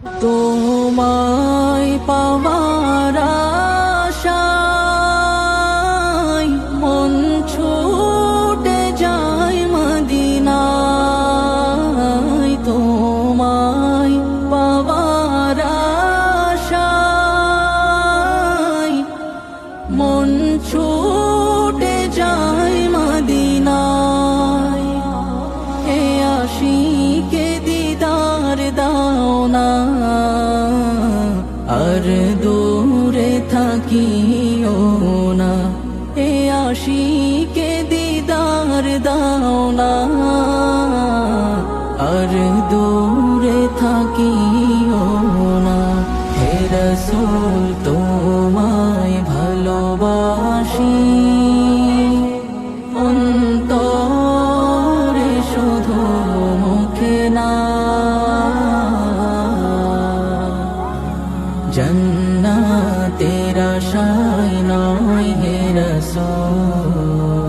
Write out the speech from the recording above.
তোমায় পাওয়ার আশায় মন ছুটে যায় মদিনায়। তোমায় পাওয়ার আশায় মন ছুটে যায় মদিনায়। হে আশিকে দিদার দাও না, আর দূরে থাকিও না। হে আশিকে দিদার দাও না, আর দূরে থাকিও না। হে রাসূল তোমায় ভালোবাসি, অন্তরে শুধু মুখে না। জান্নাতের আশায় নয় হে রাসূল,